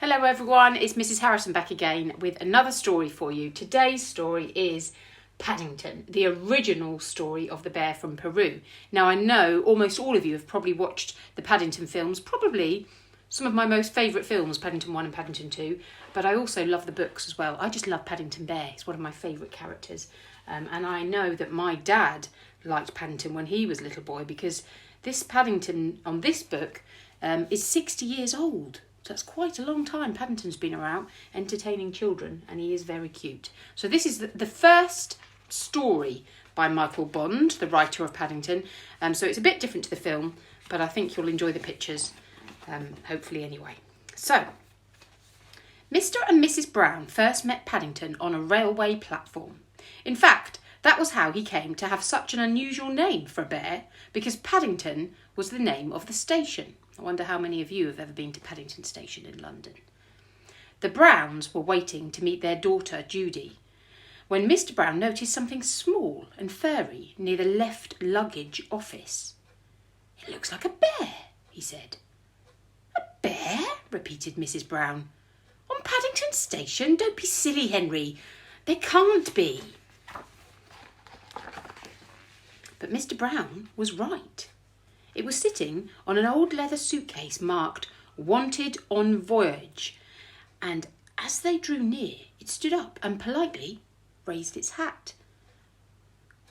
Hello everyone, it's Mrs. Harrison back again with another story for you. Today's story is Paddington, the original story of the bear from Peru. Now I know almost all of you have probably watched the Paddington films, probably some of my most favourite films, Paddington 1 and Paddington 2, but I also love the books as well. I just love Paddington Bear, he's one of my favourite characters. And I know that my dad liked Paddington when he was a little boy because this Paddington on this book is 60 years old. So that's quite a long time Paddington's been around entertaining children, and he is very cute. So this is the first story by Michael Bond, the writer of Paddington. So it's a bit different to the film, but I think you'll enjoy the pictures, hopefully anyway. So, Mr. and Mrs. Brown first met Paddington on a railway platform. In fact, that was how he came to have such an unusual name for a bear, because Paddington was the name of the station. I wonder how many of you have ever been to Paddington Station in London. The Browns were waiting to meet their daughter, Judy, when Mr. Brown noticed something small and furry near the left luggage office. "It looks like a bear," he said. "A bear?" repeated Mrs. Brown. "On Paddington Station? Don't be silly, Henry. There can't be." But Mr. Brown was right. It was sitting on an old leather suitcase marked "Wanted on Voyage," and as they drew near, it stood up and politely raised its hat.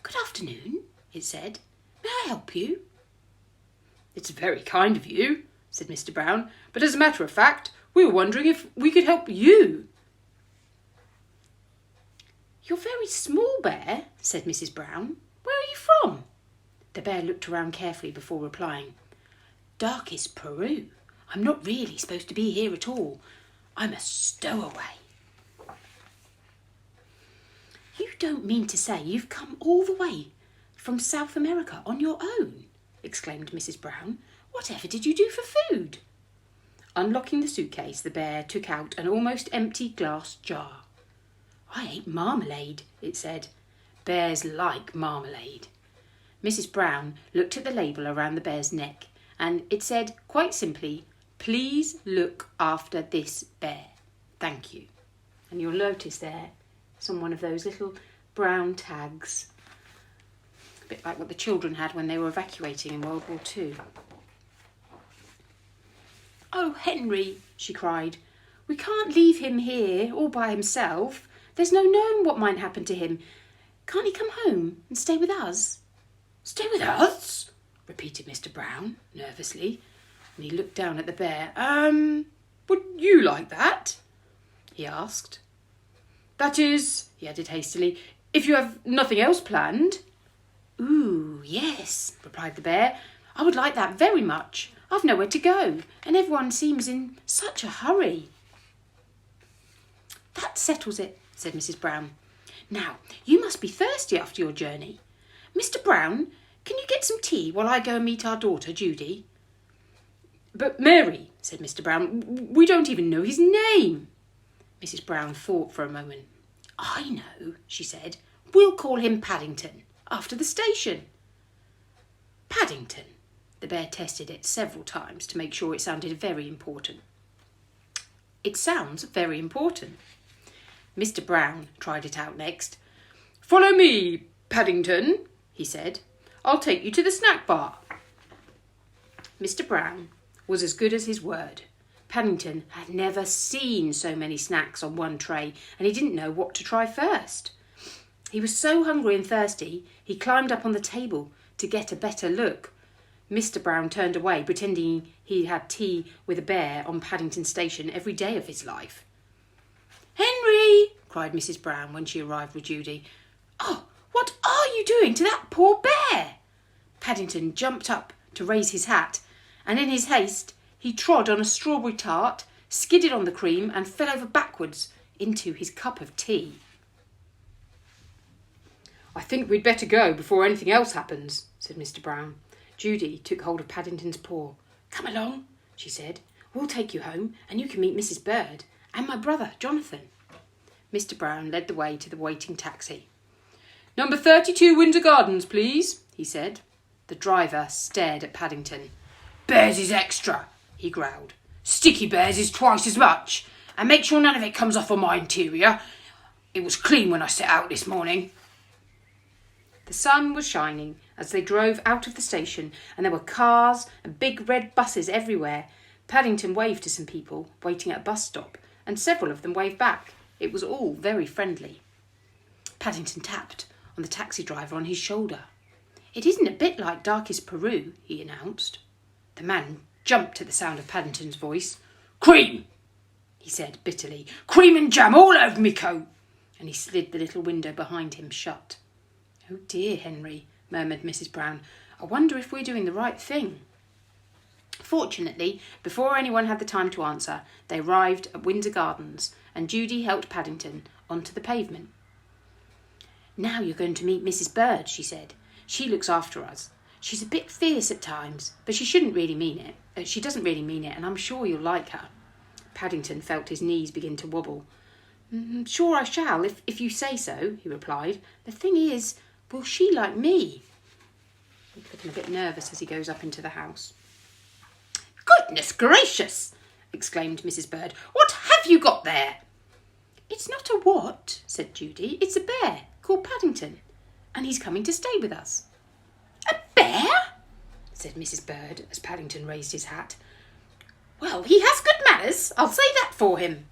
"Good afternoon," it said. "May I help you?" "It's very kind of you," said Mr. Brown, "but as a matter of fact, we were wondering if we could help you." "You're very small, Bear," said Mrs. Brown. "Where are you from?" The bear looked around carefully before replying. "Darkest Peru. I'm not really supposed to be here at all. I'm a stowaway." "You don't mean to say you've come all the way from South America on your own?" exclaimed Mrs. Brown. "Whatever did you do for food?" Unlocking the suitcase, the bear took out an almost empty glass jar. "I ate marmalade," it said. Bears like marmalade. Mrs. Brown looked at the label around the bear's neck, and it said quite simply, "Please look after this bear. Thank you." And you'll notice there some one of those little brown tags, a bit like what the children had when they were evacuating in World War II. "Oh, Henry," she cried, "we can't leave him here all by himself. There's no knowing what might happen to him. Can't he come home and stay with us?" "Stay with us?" repeated Mr. Brown nervously, and he looked down at the bear. Would you like that?" he asked. "That is," he added hastily, "if you have nothing else planned." "Ooh, yes," replied the bear. "I would like that very much. I've nowhere to go, and everyone seems in such a hurry." "That settles it," said Mrs. Brown. "Now, you must be thirsty after your journey. Mr. Brown, can you get some tea while I go and meet our daughter, Judy?" "But Mary," said Mr. Brown, "we don't even know his name." Mrs. Brown thought for a moment. "I know," she said. "We'll call him Paddington, after the station." Paddington. The bear tested it several times to make sure it sounded very important. "It sounds very important." Mr. Brown tried it out next. "Follow me, Paddington," he said. "I'll take you to the snack bar." Mr. Brown was as good as his word. Paddington had never seen so many snacks on one tray, and he didn't know what to try first. He was so hungry and thirsty, he climbed up on the table to get a better look. Mr. Brown turned away, pretending he had tea with a bear on Paddington Station every day of his life. "Henry!" cried Mrs. Brown when she arrived with Judy. "Oh, what are you doing to that poor bear?" Paddington jumped up to raise his hat, and in his haste he trod on a strawberry tart, skidded on the cream, and fell over backwards into his cup of tea. "I think we'd better go before anything else happens," said Mr. Brown. Judy took hold of Paddington's paw. "Come along," she said. "We'll take you home, and you can meet Mrs. Bird and my brother, Jonathan." Mr. Brown led the way to the waiting taxi. "Number 32 Windsor Gardens, please," he said. The driver stared at Paddington. "Bears is extra," he growled. Sticky Bear's is twice as much. And make sure none of it comes off on my interior. It was clean when I set out this morning. The sun was shining as they drove out of the station, and there were cars and big red buses everywhere. Paddington waved to some people waiting at a bus stop, and several of them waved back. It was all very friendly. Paddington tapped on the taxi driver on his shoulder. "It isn't a bit like darkest Peru," he announced. The man jumped at the sound of Paddington's voice. "Cream!" he said bitterly. "Cream and jam all over me coat!" And he slid the little window behind him shut. "Oh dear, Henry," murmured Mrs. Brown. "I wonder if we're doing the right thing." Fortunately, before anyone had the time to answer, they arrived at Windsor Gardens, and Judy helped Paddington onto the pavement. "Now you're going to meet Mrs. Bird," she said. "She looks after us. She's a bit fierce at times, but she doesn't really mean it, and I'm sure you'll like her." Paddington felt his knees begin to wobble. "Sure I shall, if you say so," he replied. "The thing is, will she like me?" He's looking a bit nervous as he goes up into the house. "Goodness gracious!" exclaimed Mrs. Bird. "What have you got there?" "It's not a what," said Judy. "It's a bear called Paddington, and he's coming to stay with us." "A bear?" said Mrs. Bird as Paddington raised his hat. "Well, he has good manners, I'll say that for him."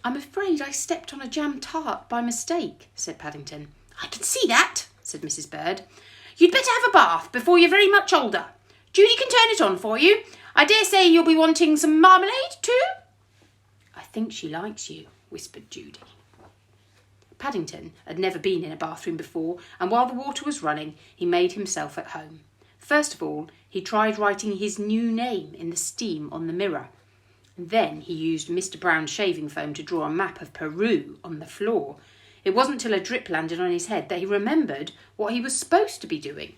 "I'm afraid I stepped on a jam tart by mistake," said Paddington. "I can see that," said Mrs. Bird. "You'd better have a bath before you're very much older. Judy can turn it on for you. I dare say you'll be wanting some marmalade too." "I think she likes you," whispered Judy. Paddington had never been in a bathroom before, and while the water was running, he made himself at home. First of all, he tried writing his new name in the steam on the mirror. Then he used Mr. Brown's shaving foam to draw a map of Peru on the floor. It wasn't till a drip landed on his head that he remembered what he was supposed to be doing.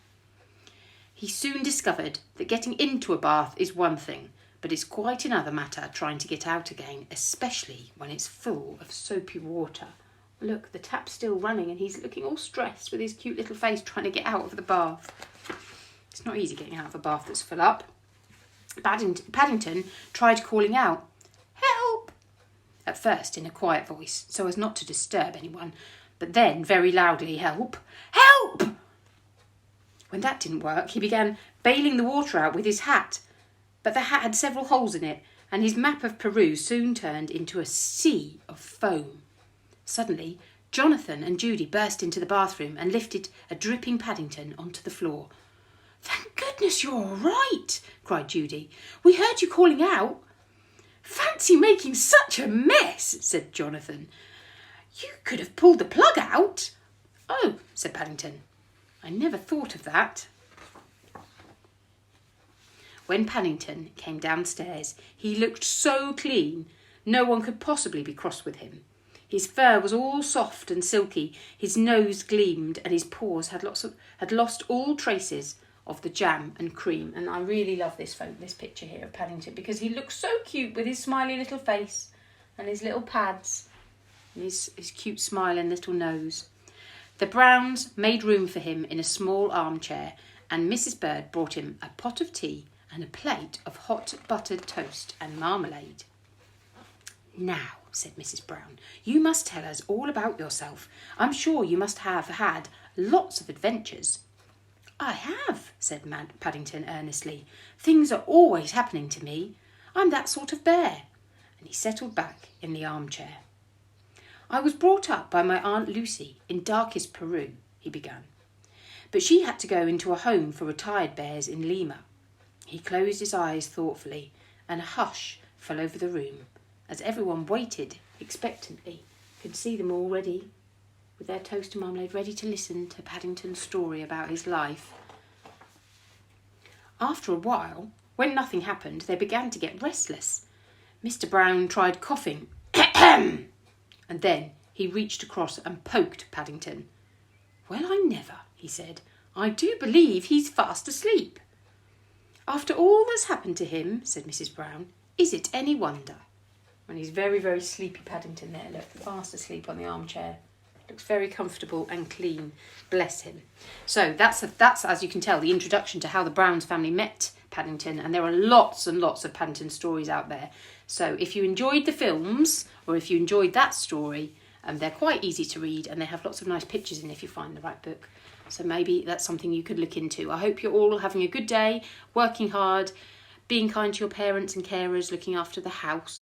He soon discovered that getting into a bath is one thing, but it's quite another matter trying to get out again, especially when it's full of soapy water. Look, the tap's still running and he's looking all stressed with his cute little face trying to get out of the bath. It's not easy getting out of a bath that's full up. Paddington tried calling out, "Help!" at first in a quiet voice, so as not to disturb anyone, but then very loudly, "Help! Help!" When that didn't work, he began bailing the water out with his hat, but the hat had several holes in it, and his map of Peru soon turned into a sea of foam. Suddenly, Jonathan and Judy burst into the bathroom and lifted a dripping Paddington onto the floor. "Thank goodness you're all right," cried Judy. "We heard you calling out." "Fancy making such a mess," said Jonathan. "You could have pulled the plug out." "Oh," said Paddington. "I never thought of that." When Paddington came downstairs, he looked so clean, no one could possibly be cross with him. His fur was all soft and silky, his nose gleamed, and his paws had lost all traces of the jam and cream. And I really love this picture here of Paddington because he looks so cute with his smiley little face and his little pads and his cute smiling little nose. The Browns made room for him in a small armchair, and Mrs. Bird brought him a pot of tea and a plate of hot buttered toast and marmalade. "Now," said Mrs. Brown, "you must tell us all about yourself. I'm sure you must have had lots of adventures." "I have," said Paddington earnestly. "Things are always happening to me. I'm that sort of bear." And he settled back in the armchair. "I was brought up by my Aunt Lucy in darkest Peru," he began. "But she had to go into a home for retired bears in Lima." He closed his eyes thoughtfully, and a hush fell over the room as everyone waited expectantly. You could see them all ready with their toast and marmalade, ready to listen to Paddington's story about his life. After a while, when nothing happened, they began to get restless. Mr. Brown tried coughing, and then he reached across and poked Paddington. "Well, I never," he said. "I do believe he's fast asleep." "After all that's happened to him," said Mrs. Brown, "is it any wonder?" And he's very, very sleepy Paddington there, look, fast asleep on the armchair. Looks very comfortable and clean. Bless him. So that's, as you can tell, the introduction to how the Browns family met Paddington, and there are lots and lots of Paddington stories out there. So if you enjoyed the films, or if you enjoyed that story, they're quite easy to read, and they have lots of nice pictures in if you find the right book. So maybe that's something you could look into. I hope you're all having a good day, working hard, being kind to your parents and carers, looking after the house.